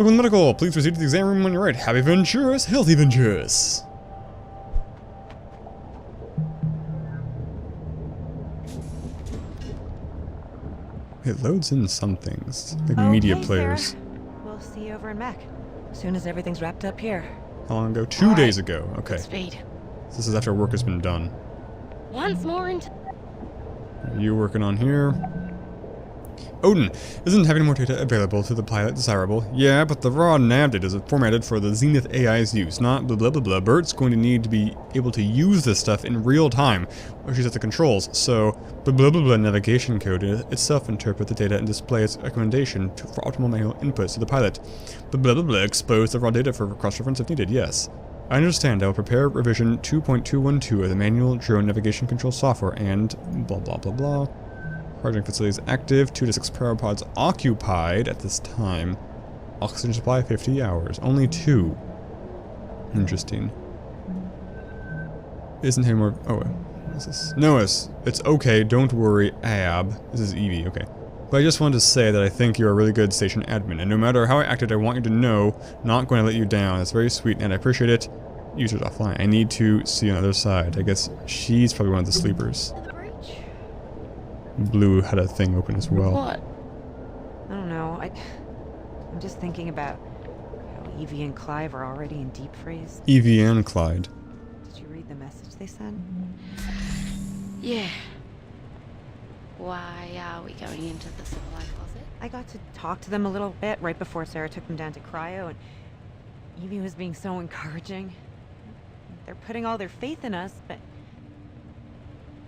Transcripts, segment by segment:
Welcome to medical. Please proceed to the exam room on your right. Happy Venturas, healthy Venturas. It loads in some things, like media players. Sarah. We'll see you over in Mac as soon as everything's wrapped up here. How long ago? 2 days ago. Okay. Speed. This is after work has been done. Once more into. What are you working on here? Odin, isn't having more data available to the pilot desirable? Yeah, but the raw nav data is formatted for the Zenith AI's use, not blah blah blah blah. Bert's going to need to be able to use this stuff in real time while she's at the controls, so blah blah blah, blah navigation code itself interpret the data and display its recommendation for optimal manual inputs to the pilot. Blah blah blah, blah expose the raw data for cross-reference if needed, yes. I understand. I will prepare revision 2.212 of the manual drone navigation control software and blah blah blah blah. Charging facilities active, 2 to 6 power pods occupied at this time. Oxygen supply 50 hours, only 2. Interesting. Isn't any more. Oh, what is this? Noah's. It's okay, don't worry, Ab. This is Evie, okay. But I just wanted to say that I think you're a really good station admin, and no matter how I acted, I want you to know, not going to let you down. It's very sweet, and I appreciate it. Users offline. I need to see you on the other side. I guess she's probably one of the sleepers. Blue had a thing open as well. What? I don't know. I'm just thinking about how Evie and Clive are already in deep freeze. Evie and Clyde. Did you read the message they sent? Yeah. Why are we going into the supply closet? I got to talk to them a little bit right before Sarah took them down to cryo, and Evie was being so encouraging. They're putting all their faith in us, but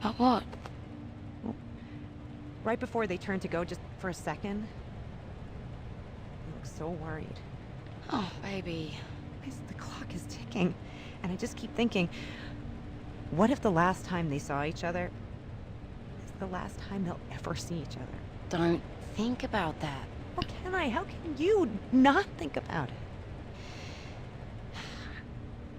But what? right before they turned to go, just for a second, they look so worried. Oh, baby. The clock is ticking, and I just keep thinking, what if the last time they saw each other is the last time they'll ever see each other? Don't think about that. How can I? How can you not think about it?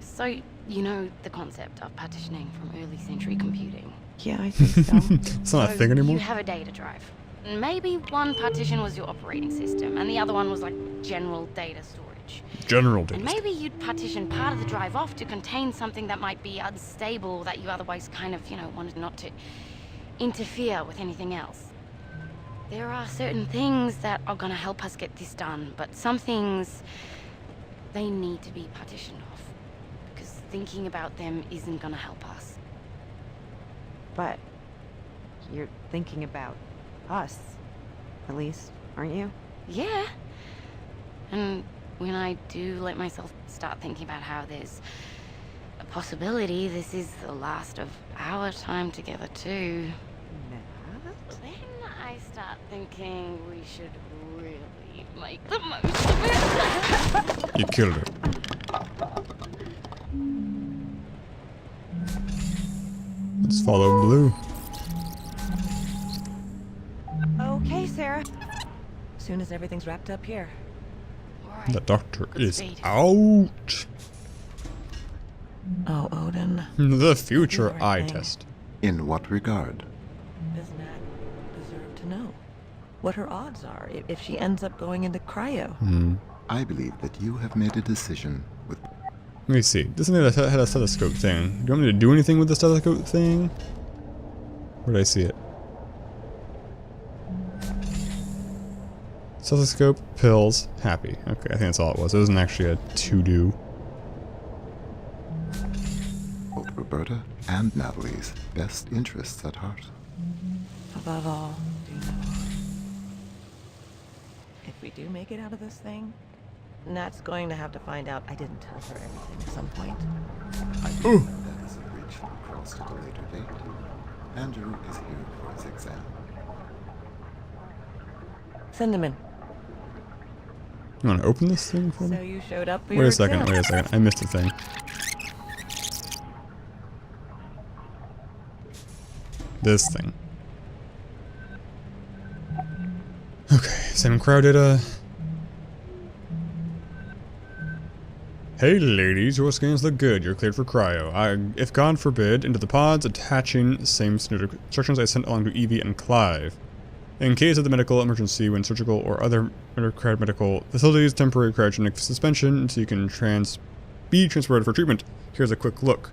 So, you know the concept of partitioning from early century computing? Yeah, I think so. It's not a thing anymore? You have a data drive. Maybe one partition was your operating system, and the other one was like general data storage. General data. And maybe you'd partition part of the drive off to contain something that might be unstable that you otherwise kind of, wanted not to interfere with anything else. There are certain things that are gonna help us get this done, but some things, they need to be partitioned off. Because thinking about them isn't gonna help us. But you're thinking about us, at least, aren't you? Yeah. And when I do let myself start thinking about how there's a possibility this is the last of our time together too, then I start thinking we should really make the most of it. You killed her. Let's follow Blue. Okay, Sarah. As soon as everything's wrapped up here. Alright. The doctor Good is speed. out. Oh, Odin. The future Poor eye thing. test. In what regard? Does Nat deserve to know what her odds are if she ends up going into cryo? I believe that you have made a decision with... Let me see. Doesn't it had a stethoscope thing? Do you want me to do anything with the stethoscope thing? Where did I see it? Stethoscope, pills, happy. Okay, I think that's all it was. It wasn't actually a to-do. both Roberta and Natalie's best interests at heart. Above all, do no harm. If we do make it out of this thing, Nat's going to have to find out I didn't tell her everything at some point. I believe that is a bridge to be crossed at a later date. Andrew is here for his exam. Send him in. You want to open this thing for So me? you showed up for Wait your a second, exam. wait a second. I missed a thing. This thing. Okay, same crowd data. Hey ladies, your scans look good. You're cleared for cryo. If God forbid, into the pods attaching same standard instructions I sent along to Evie and Clive. In case of the medical emergency, when surgical or other medical facilities, temporary cryogenic suspension until you can be transported for treatment. Here's a quick look.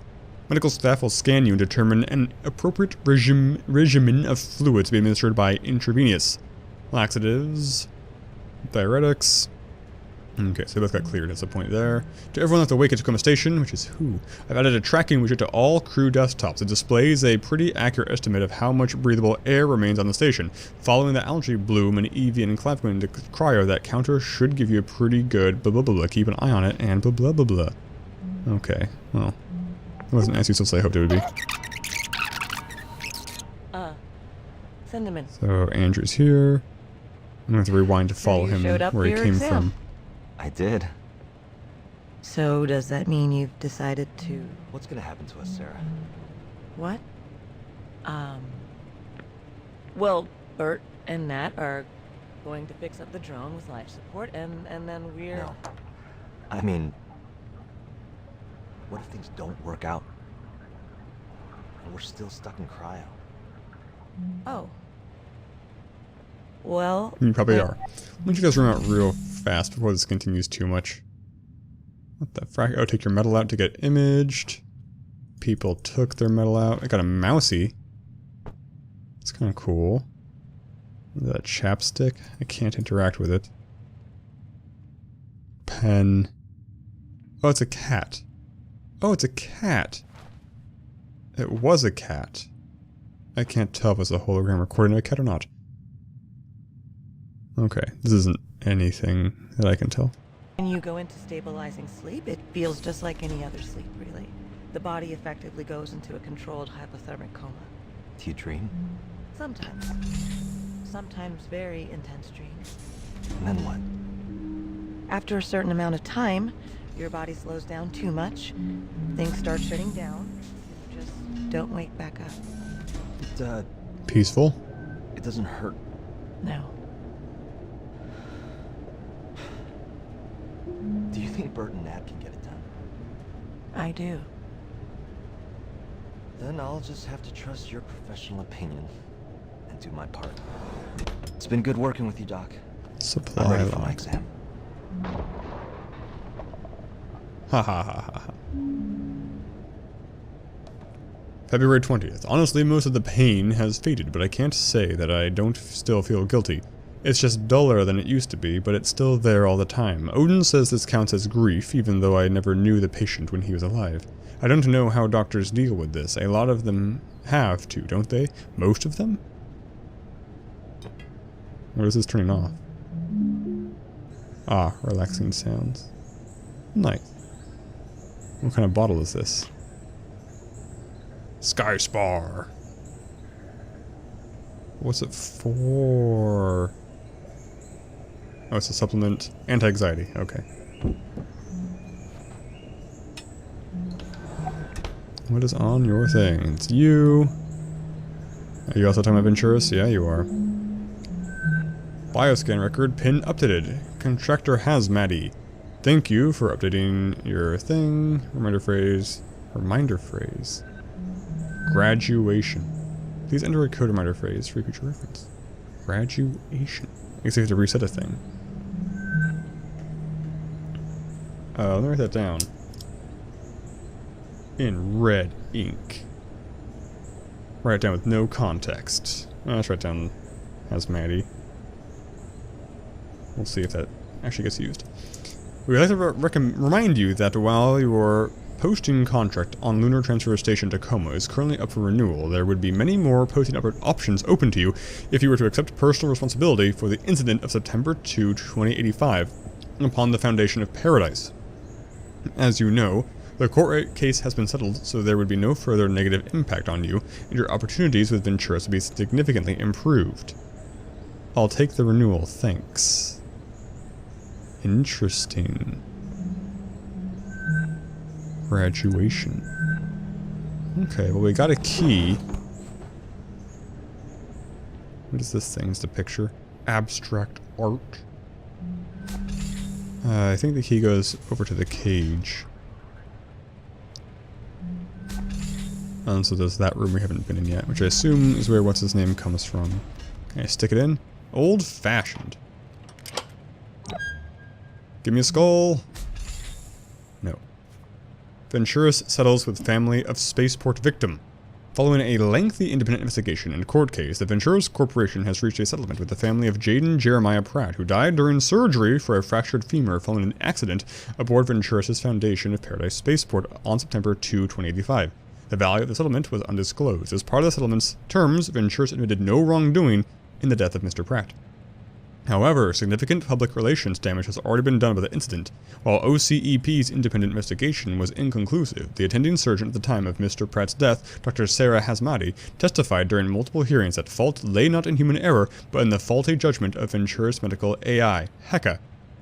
Medical staff will scan you and determine an appropriate regimen of fluids to be administered by intravenous. Laxatives, diuretics. Okay, so they both got cleared. That's the point there. To everyone left awake at Tacoma Station, which is who, I've added a tracking widget to all crew desktops. It displays a pretty accurate estimate of how much breathable air remains on the station. Following the algae bloom and EV and clap into cryo, that counter should give you a pretty good blah blah blah blah. Keep an eye on it and blah blah blah blah. Okay, well, it wasn't as useful as I hoped it would be. Send him in. So Andrew's here. I'm gonna have to rewind to follow him where he came from. I did. So does that mean you've decided to... What's gonna happen to us, Sarah? What? Well, Bert and Nat are going to fix up the drone with life support, and then we're... No. I mean... What if things don't work out? And we're still stuck in cryo? Oh. Well... You probably are. Why don't you guys run out real fast before this continues too much? What the frack? Oh, take your metal out to get imaged. People took their metal out. I got a mousey. It's kind of cool. Is that a chapstick? I can't interact with it. Pen. Oh, it's a cat. Oh, it's a cat. It was a cat. I can't tell if it's a hologram recording of a cat or not. Okay, this isn't anything that I can tell. When you go into stabilizing sleep, it feels just like any other sleep, really. The body effectively goes into a controlled hypothermic coma. Do you dream? Sometimes. Sometimes very intense dreams. And then what? After a certain amount of time, your body slows down too much, things start shutting down, you just don't wake back up. Peaceful? It doesn't hurt. No. Do you think Bert and Nat can get it done? I do. Then I'll just have to trust your professional opinion and do my part. It's been good working with you, Doc. Supply I'm ready for my log. exam. Ha ha ha ha ha. February 20th. Honestly, most of the pain has faded, but I can't say that I don't still feel guilty. It's just duller than it used to be, but it's still there all the time. Odin says this counts as grief, even though I never knew the patient when he was alive. I don't know how doctors deal with this. A lot of them have to, don't they? Most of them? Or is this turning off? Ah, relaxing sounds. Nice. What kind of bottle is this? Sky Spar. What's it for? Oh, it's a supplement. Anti-anxiety. Okay. What is on your thing? It's you. Are you also talking about Venturis? Yeah, you are. Bioscan record. Pin updated. Contractor Hazmatty. Thank you for updating your thing. Reminder phrase. Reminder phrase. Graduation. Please enter a code reminder phrase for future reference. Graduation. I guess you have to reset a thing. Let me write that down. In red ink. Write it down with no context. Let's write down Hazmatty. We'll see if that actually gets used. We would like to remind you that while your posting contract on Lunar Transfer Station Tacoma is currently up for renewal, there would be many more posting options open to you if you were to accept personal responsibility for the incident of September 2, 2085, upon the Foundation of Paradise. As you know, the court case has been settled, so there would be no further negative impact on you, and your opportunities with Venturis would be significantly improved. I'll take the renewal, thanks. Interesting. Graduation. Okay, well we got a key. What is this thing? Is the picture? Abstract art. I think the key goes over to the cage. And so there's that room we haven't been in yet, which I assume is where what's-his-name comes from. Okay, stick it in. Old-fashioned. Give me a skull. No. Venturis settles with family of spaceport victim. Following a lengthy independent investigation and court case, the Venturis Corporation has reached a settlement with the family of Jaden Jeremiah Pratt, who died during surgery for a fractured femur following an accident aboard Venturis' Foundation of Paradise Spaceport on September 2, 2085. The value of the settlement was undisclosed. As part of the settlement's terms, Venturis admitted no wrongdoing in the death of Mr. Pratt. However, significant public relations damage has already been done by the incident. While OCEP's independent investigation was inconclusive, the attending surgeon at the time of Mr. Pratt's death, Dr. Sarah Hasmati, testified during multiple hearings that fault lay not in human error, but in the faulty judgment of Venturis Medical AI, HECA.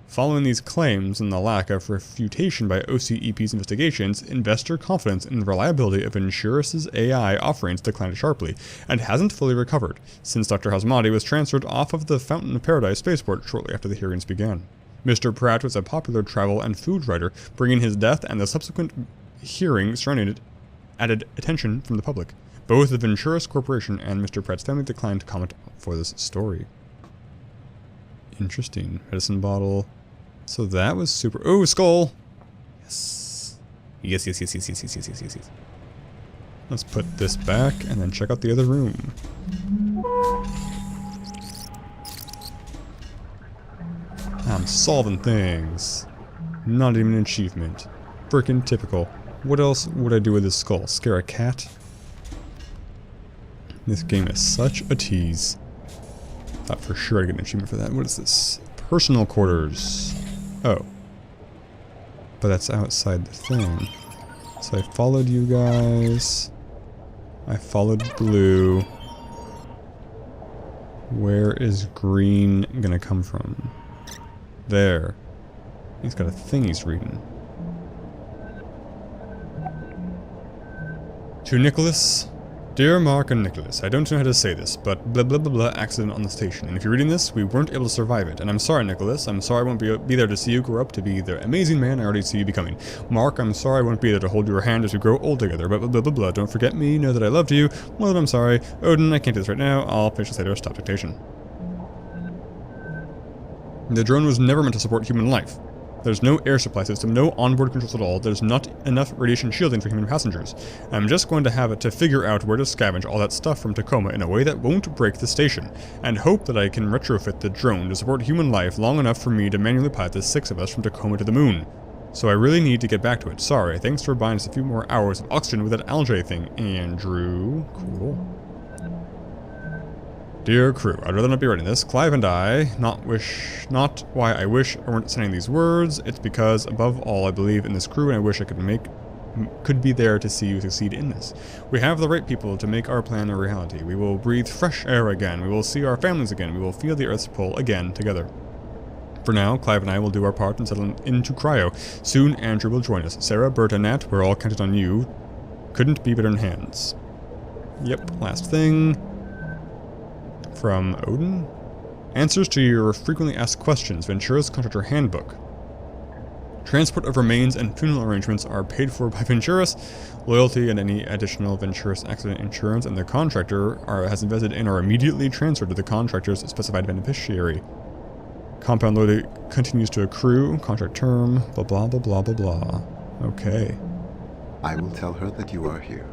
Following these claims and the lack of refutation by OCEP's investigations, investor confidence in the reliability of Venturis' AI offerings declined sharply, and hasn't fully recovered, since Dr. Hasmati was transferred off of the Fountain of Paradise spaceport shortly after the hearings began. Mr. Pratt was a popular travel and food writer, bringing his death and the subsequent hearing surrounding it added attention from the public. Both the Venturis Corporation and Mr. Pratt's family declined to comment for this story. Interesting. Medicine bottle. So that was super... Oh, skull! Yes. Yes, yes, yes, yes, yes, yes, yes, yes, yes, yes. Let's put this back and then check out the other room. I'm solving things. Not even an achievement. Frickin' typical. What else would I do with this skull? Scare a cat? This game is such a tease. Thought for sure I'd get an achievement for that. What is this? Personal quarters. Oh. But that's outside the thing. So I followed you guys. I followed blue. Where is green gonna come from? There. He's got a thing he's reading. To Nicholas. Dear Mark and Nicholas, I don't know how to say this, but blah blah blah blah accident on the station. And if you're reading this, we weren't able to survive it. And I'm sorry, Nicholas. I'm sorry I won't be there to see you grow up to be the amazing man I already see you becoming. Mark, I'm sorry I won't be there to hold your hand as we grow old together. But blah blah blah blah. Don't forget me. Know that I loved you. Well, I'm sorry. Odin, I can't do this right now. I'll finish this later. Stop dictation. The drone was never meant to support human life. There's no air supply system, no onboard controls at all, there's not enough radiation shielding for human passengers. I'm just going to have it to figure out where to scavenge all that stuff from Tacoma in a way that won't break the station, and hope that I can retrofit the drone to support human life long enough for me to manually pilot the 6 of us from Tacoma to the moon. So I really need to get back to it. Sorry, thanks for buying us a few more hours of oxygen with that algae thing, Andrew. Cool. Dear crew, I'd rather not be writing this. Clive and I, not why I wish I weren't sending these words, it's because, above all, I believe in this crew and I wish I could be there to see you succeed in this. We have the right people to make our plan a reality. We will breathe fresh air again. We will see our families again. We will feel the Earth's pull again together. For now, Clive and I will do our part and settle into cryo. Soon, Andrew will join us. Sarah, Bert, and Nat, we're all counted on you. Couldn't be better in hands. Yep, last thing. From Odin? Answers to your frequently asked questions, Venturis Contractor Handbook. Transport of remains and funeral arrangements are paid for by Venturis. Loyalty and any additional Venturis accident insurance and the contractor has invested in are immediately transferred to the contractor's specified beneficiary. Compound loyalty continues to accrue. Contract term. Blah blah blah blah blah blah. Okay. I will tell her that you are here.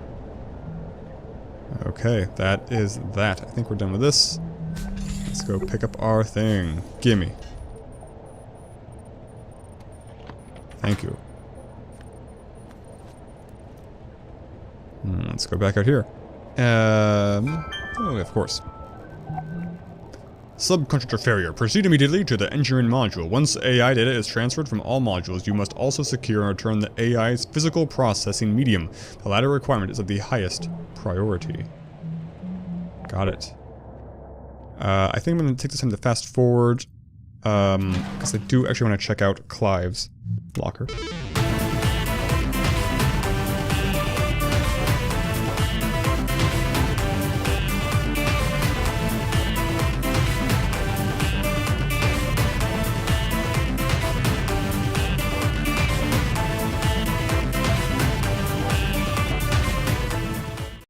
Okay, that is that. I think we're done with this. Let's go pick up our thing. Gimme. Thank you. Let's go back out here. Oh, of course. Subcontractor failure. Proceed immediately to the engineering module. Once AI data is transferred from all modules, you must also secure and return the AI's physical processing medium. The latter requirement is of the highest priority. Got it. I think I'm going to take this time to fast forward, because I do actually want to check out Clive's locker.